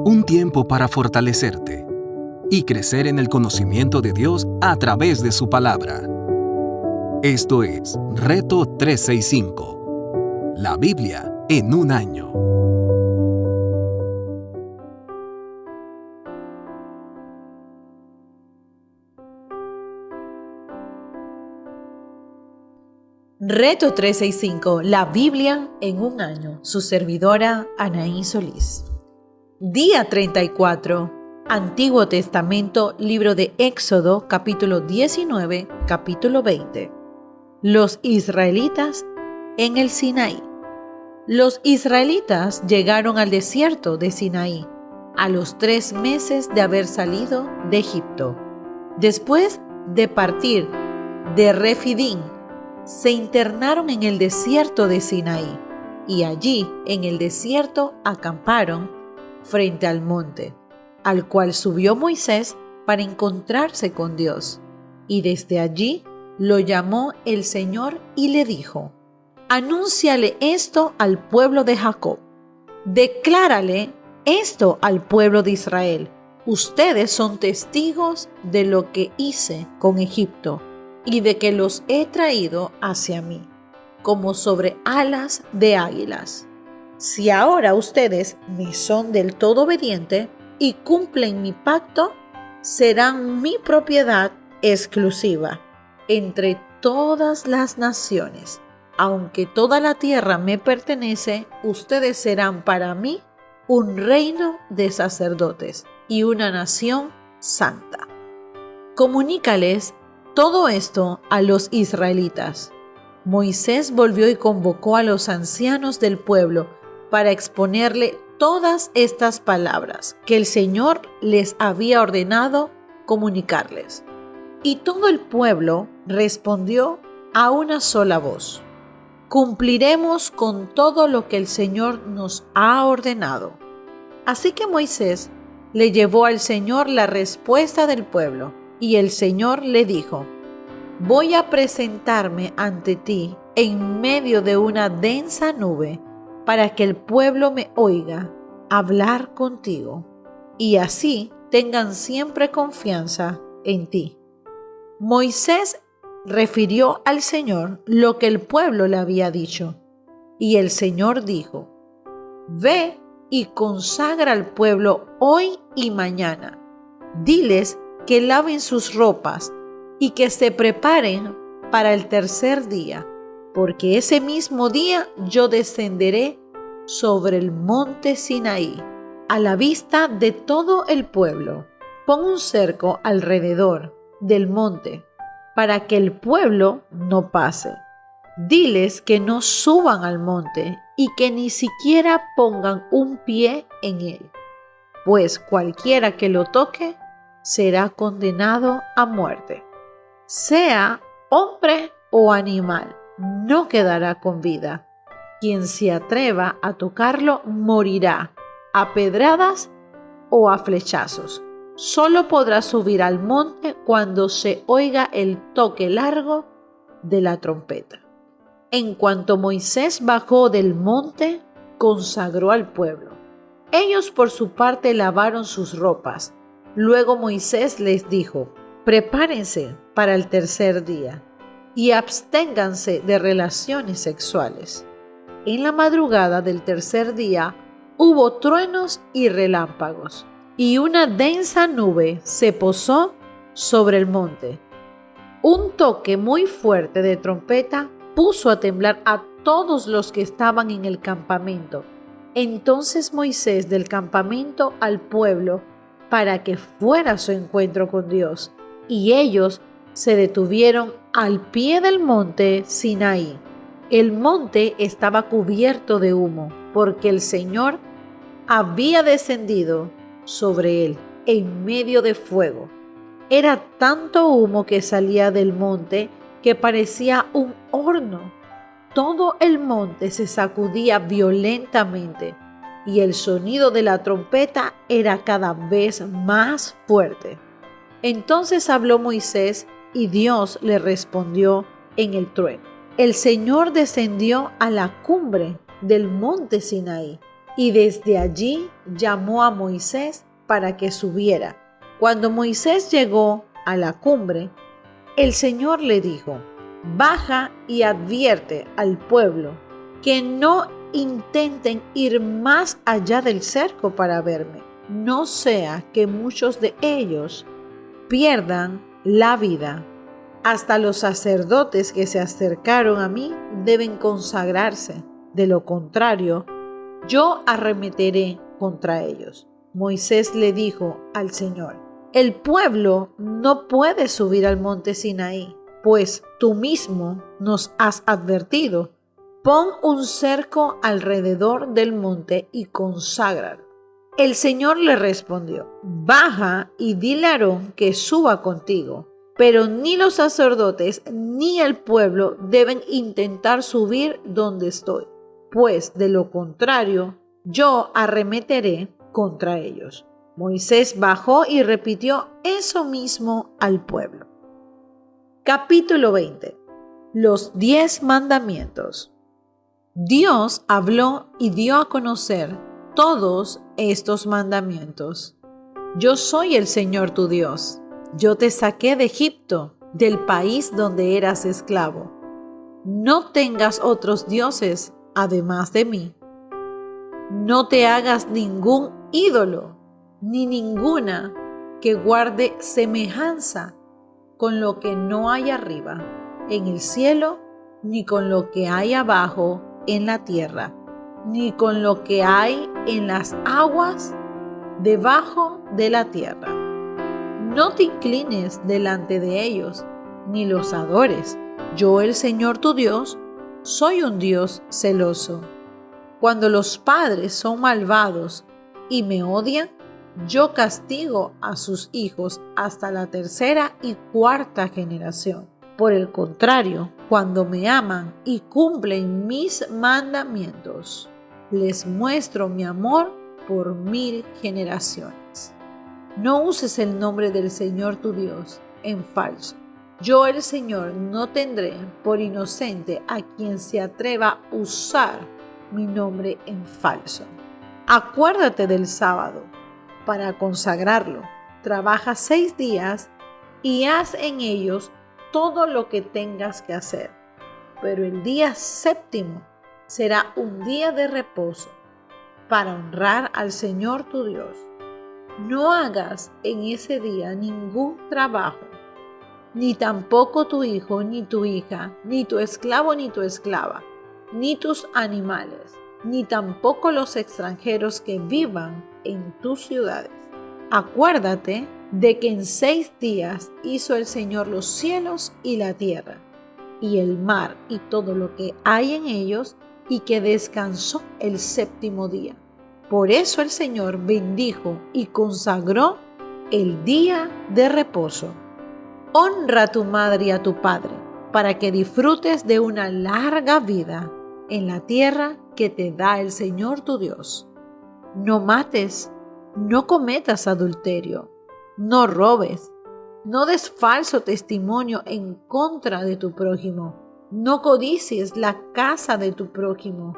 Un tiempo para fortalecerte y crecer en el conocimiento de Dios a través de su palabra. Esto es Reto 365. La Biblia en un año. Reto 365, la Biblia en un año. Su servidora Anaí Solís. Día 34, Antiguo Testamento, libro de Éxodo, capítulo 19, capítulo 20. Los israelitas en el Sinaí. Los israelitas llegaron al desierto de Sinaí a los 3 meses de haber salido de Egipto. Después de partir de Refidim, se internaron en el desierto de Sinaí y allí en el desierto acamparon frente al monte, al cual subió Moisés para encontrarse con Dios. Y desde allí lo llamó el Señor y le dijo: Anúnciale esto al pueblo de Jacob. Declárale esto al pueblo de Israel. Ustedes son testigos de lo que hice con Egipto y de que los he traído hacia mí, como sobre alas de águilas. Si ahora ustedes me son del todo obedientes y cumplen mi pacto, serán mi propiedad exclusiva entre todas las naciones. Aunque toda la tierra me pertenece, ustedes serán para mí un reino de sacerdotes y una nación santa. Comunícales todo esto a los israelitas. Moisés volvió y convocó a los ancianos del pueblo para exponerle todas estas palabras que el Señor les había ordenado comunicarles. Y todo el pueblo respondió a una sola voz: cumpliremos con todo lo que el Señor nos ha ordenado. Así que Moisés le llevó al Señor la respuesta del pueblo, y el Señor le dijo: voy a presentarme ante ti en medio de una densa nube para que el pueblo me oiga hablar contigo, y así tengan siempre confianza en ti. Moisés refirió al Señor lo que el pueblo le había dicho, y el Señor dijo: ve y consagra al pueblo hoy y mañana. Diles que laven sus ropas y que se preparen para el tercer día, porque ese mismo día yo descenderé sobre el monte Sinaí, a la vista de todo el pueblo. Pon un cerco alrededor del monte, para que el pueblo no pase. Diles que no suban al monte y que ni siquiera pongan un pie en él, pues cualquiera que lo toque será condenado a muerte. Sea hombre o animal, no quedará con vida. Quien se atreva a tocarlo morirá a pedradas o a flechazos. Solo podrá subir al monte cuando se oiga el toque largo de la trompeta. En cuanto Moisés bajó del monte, consagró al pueblo. Ellos por su parte lavaron sus ropas. Luego Moisés les dijo: prepárense para el tercer día y absténganse de relaciones sexuales. En la madrugada del tercer día hubo truenos y relámpagos, y una densa nube se posó sobre el monte. Un toque muy fuerte de trompeta puso a temblar a todos los que estaban en el campamento. Entonces Moisés del campamento al pueblo para que fuera a su encuentro con Dios, y ellos se detuvieron al pie del monte Sinaí. El monte estaba cubierto de humo, porque el Señor había descendido sobre él en medio de fuego. Era tanto humo que salía del monte que parecía un horno. Todo el monte se sacudía violentamente y el sonido de la trompeta era cada vez más fuerte. Entonces habló Moisés y Dios le respondió en el trueno. El Señor descendió a la cumbre del monte Sinaí Y desde allí llamó a Moisés para que subiera. Cuando Moisés llegó a la cumbre, el Señor le dijo: baja y advierte al pueblo que no intenten ir más allá del cerco para verme, no sea que muchos de ellos pierdan la vida. Hasta los sacerdotes que se acercaron a mí deben consagrarse, de lo contrario, yo arremeteré contra ellos. Moisés le dijo al Señor: el pueblo no puede subir al monte Sinaí, pues tú mismo nos has advertido. Pon un cerco alrededor del monte y conságralo. El Señor le respondió: baja y dile a Aarón que suba contigo, pero ni los sacerdotes ni el pueblo deben intentar subir donde estoy, pues de lo contrario yo arremeteré contra ellos. Moisés bajó y repitió eso mismo al pueblo. Capítulo 20. Los 10 mandamientos. Dios habló y dio a conocer todos estos mandamientos. Yo soy el Señor tu Dios. Yo te saqué de Egipto, del país donde eras esclavo. No tengas otros dioses además de mí. No te hagas ningún ídolo, ni ninguna que guarde semejanza con lo que no hay arriba en el cielo, ni con lo que hay abajo en la tierra, ni con lo que hay en las aguas debajo de la tierra. No te inclines delante de ellos, ni los adores. Yo, el Señor tu Dios, soy un Dios celoso. Cuando los padres son malvados y me odian, yo castigo a sus hijos hasta la 3ª y 4ª generación. Por el contrario, cuando me aman y cumplen mis mandamientos, les muestro mi amor por 1000 generaciones. No uses el nombre del Señor tu Dios en falso. Yo, el Señor, no tendré por inocente a quien se atreva a usar mi nombre en falso. Acuérdate del sábado para consagrarlo. Trabaja 6 días y haz en ellos todo lo que tengas que hacer. Pero el día 7º será un día de reposo para honrar al Señor tu Dios. No hagas en ese día ningún trabajo, ni tampoco tu hijo, ni tu hija, ni tu esclavo, ni tu esclava, ni tus animales, ni tampoco los extranjeros que vivan en tus ciudades. Acuérdate de que en 6 días hizo el Señor los cielos y la tierra, y el mar y todo lo que hay en ellos, y que descansó el 7º día. Por eso el Señor bendijo y consagró el día de reposo. Honra a tu madre y a tu padre, para que disfrutes de una larga vida en la tierra que te da el Señor tu Dios. No mates, no cometas adulterio, no robes, no des falso testimonio en contra de tu prójimo, no codicies la casa de tu prójimo,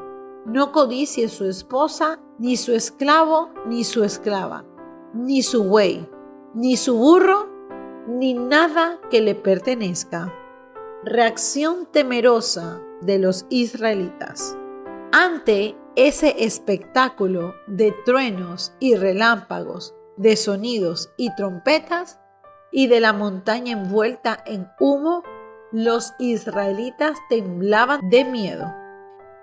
no codicies su esposa, ni su esclavo, ni su esclava, ni su buey, ni su burro, ni nada que le pertenezca. Reacción temerosa de los israelitas. Ante ese espectáculo de truenos y relámpagos, de sonidos y trompetas, y de la montaña envuelta en humo, los israelitas temblaban de miedo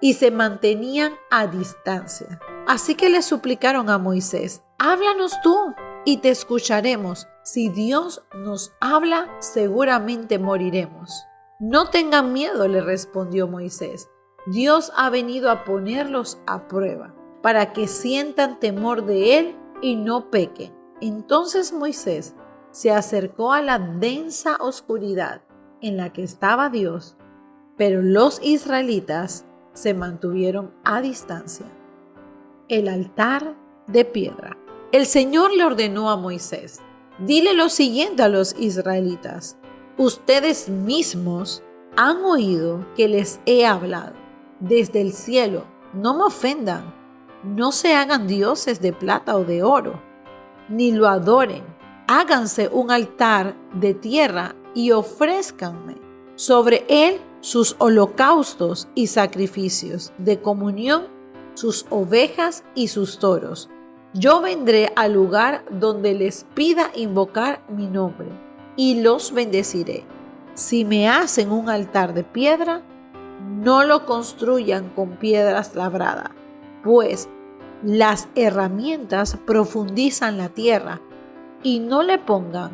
y se mantenían a distancia. Así que le suplicaron a Moisés: háblanos tú y te escucharemos. Si Dios nos habla, seguramente moriremos. No tengan miedo, le respondió Moisés. Dios ha venido a ponerlos a prueba, para que sientan temor de Él y no pequen. Entonces Moisés se acercó a la densa oscuridad en la que estaba Dios, pero los israelitas se mantuvieron a distancia. El altar de piedra. El Señor le ordenó a Moisés: dile lo siguiente a los israelitas: ustedes mismos han oído que les he hablado desde el cielo. No me ofendan, no se hagan dioses de plata o de oro, ni lo adoren. Háganse un altar de tierra y ofrézcanme sobre él sus holocaustos y sacrificios de comunión, sus ovejas y sus toros. Yo vendré al lugar donde les pida invocar mi nombre y los bendeciré. Si me hacen un altar de piedra, no lo construyan con piedras labradas, pues las herramientas profundizan la tierra, y no le pongan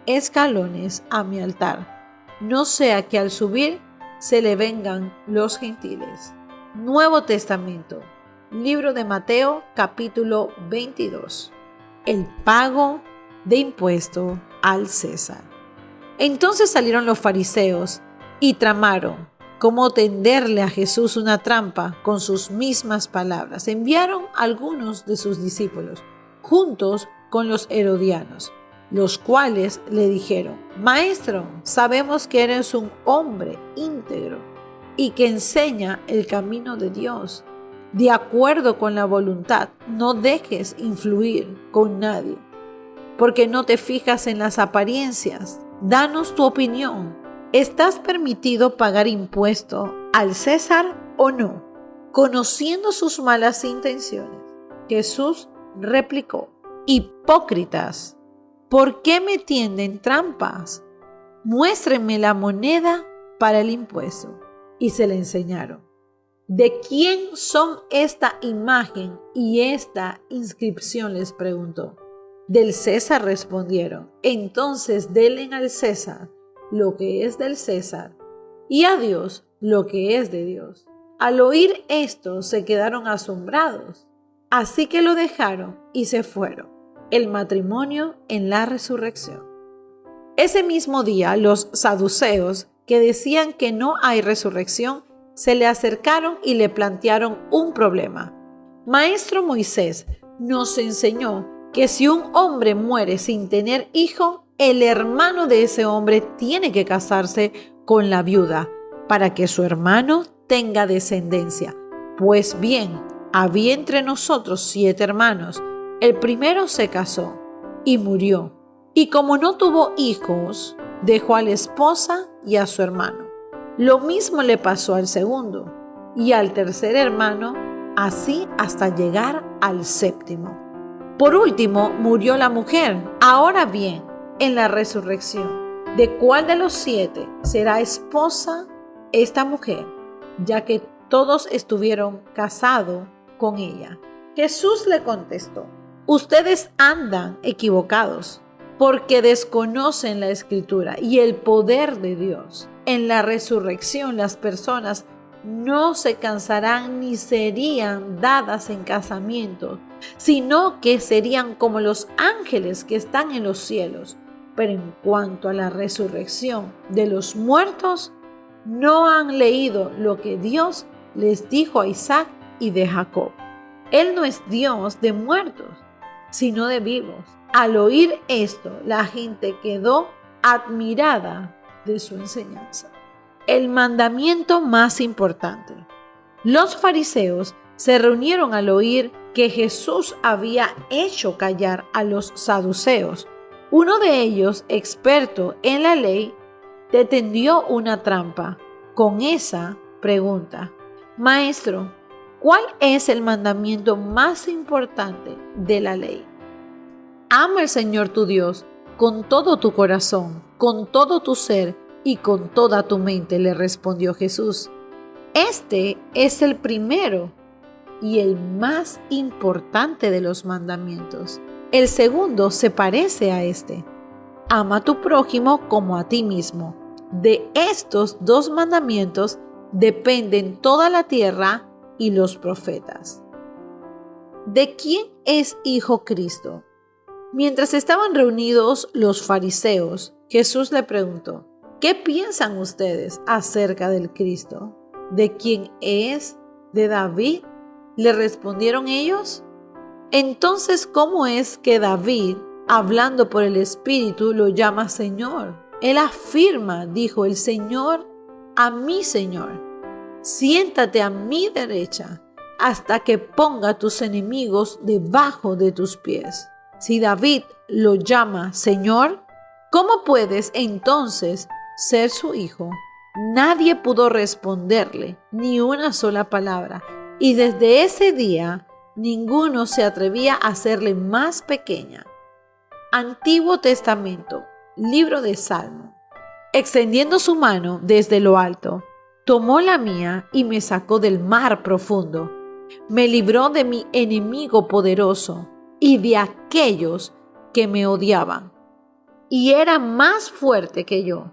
escalones a mi altar, no sea que al subir se le vengan los gentiles. Nuevo Testamento, libro de Mateo, capítulo 22. El pago de impuesto al César. Entonces salieron los fariseos y tramaron cómo tenderle a Jesús una trampa con sus mismas palabras. Enviaron a algunos de sus discípulos, juntos con los herodianos, los cuales le dijeron: Maestro, sabemos que eres un hombre íntegro y que enseña el camino de Dios. De acuerdo con la voluntad, no dejes influir con nadie, porque no te fijas en las apariencias. Danos tu opinión. ¿Estás permitido pagar impuesto al César o no? Conociendo sus malas intenciones, Jesús replicó: Hipócritas, ¿por qué me tienden trampas? Muéstrenme la moneda para el impuesto. Y se le enseñaron. ¿De quién son esta imagen y esta inscripción?, les preguntó. Del César, respondieron. Entonces denle al César lo que es del César, y a Dios lo que es de Dios. Al oír esto se quedaron asombrados, así que lo dejaron y se fueron. El matrimonio en la resurrección. Ese mismo día los saduceos, que decían que no hay resurrección, se le acercaron y le plantearon un problema. Maestro, Moisés nos enseñó que si un hombre muere sin tener hijo, el hermano de ese hombre tiene que casarse con la viuda para que su hermano tenga descendencia. Pues bien, había entre nosotros 7 hermanos. El primero se casó y murió, y como no tuvo hijos, dejó a la esposa y a su hermano. Lo mismo le pasó al segundo y al tercer hermano, así hasta llegar al 7º. Por último, murió la mujer. Ahora bien, en la resurrección, ¿de cuál de los 7 será esposa esta mujer, ya que todos estuvieron casados con ella? Jesús le contestó: Ustedes andan equivocados, porque desconocen la Escritura y el poder de Dios. En la resurrección las personas no se cansarán ni serían dadas en casamiento, sino que serían como los ángeles que están en los cielos. Pero en cuanto a la resurrección de los muertos, no han leído lo que Dios les dijo a Isaac y de Jacob. Él no es Dios de muertos, sino de vivos. Al oír esto, la gente quedó admirada de su enseñanza. El mandamiento más importante. Los fariseos se reunieron al oír que Jesús había hecho callar a los saduceos. Uno de ellos, experto en la ley, le tendió una trampa con esa pregunta: Maestro, ¿cuál es el mandamiento más importante de la ley? Ama al Señor tu Dios con todo tu corazón, con todo tu ser y con toda tu mente, le respondió Jesús. Este es el primero y el más importante de los mandamientos. El segundo se parece a este: ama a tu prójimo como a ti mismo. De estos 2 mandamientos dependen toda la tierra y los profetas. ¿De quién es hijo Cristo? Mientras estaban reunidos los fariseos, Jesús le preguntó: ¿qué piensan ustedes acerca del Cristo? ¿De quién es? ¿De David? ¿Le respondieron ellos? Entonces, ¿cómo es que David, hablando por el Espíritu, lo llama Señor? Él afirma, dijo el Señor a mi Señor: siéntate a mi derecha hasta que ponga tus enemigos debajo de tus pies. Si David lo llama Señor, ¿cómo puedes entonces ser su hijo? Nadie pudo responderle ni una sola palabra, y desde ese día ninguno se atrevía a hacerle más pequeña. Antiguo Testamento, libro de Salmo. Extendiendo su mano desde lo alto, tomó la mía y me sacó del mar profundo. Me libró de mi enemigo poderoso y de aquellos que me odiaban, y era más fuerte que yo.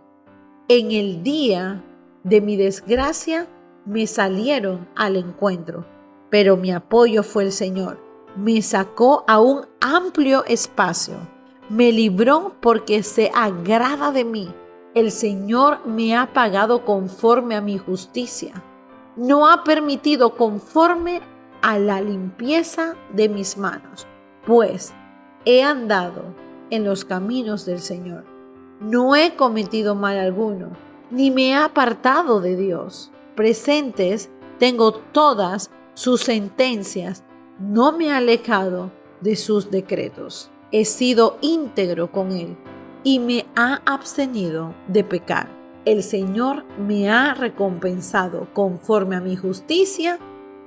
En el día de mi desgracia me salieron al encuentro, pero mi apoyo fue el Señor. Me sacó a un amplio espacio. Me libró porque se agrada de mí. El Señor me ha pagado conforme a mi justicia. No ha permitido conforme a la limpieza de mis manos, pues he andado en los caminos del Señor. No he cometido mal alguno, ni me he apartado de Dios. Presentes tengo todas sus sentencias. No me he alejado de sus decretos. He sido íntegro con Él y me ha abstenido de pecar. El Señor me ha recompensado conforme a mi justicia,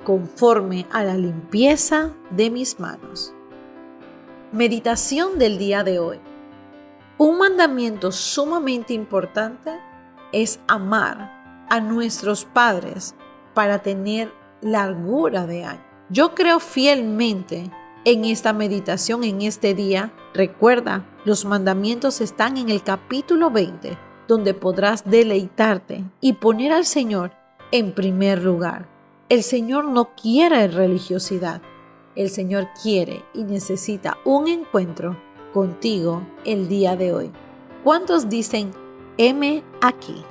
conforme a la limpieza de mis manos. Meditación del día de hoy. Un mandamiento sumamente importante es amar a nuestros padres para tener largura de años. Yo creo fielmente en esta meditación en este día. Recuerda, los mandamientos están en el capítulo 20, donde podrás deleitarte y poner al Señor en primer lugar. El Señor no quiere religiosidad. El Señor quiere y necesita un encuentro contigo el día de hoy. ¿Cuántos dicen, heme aquí?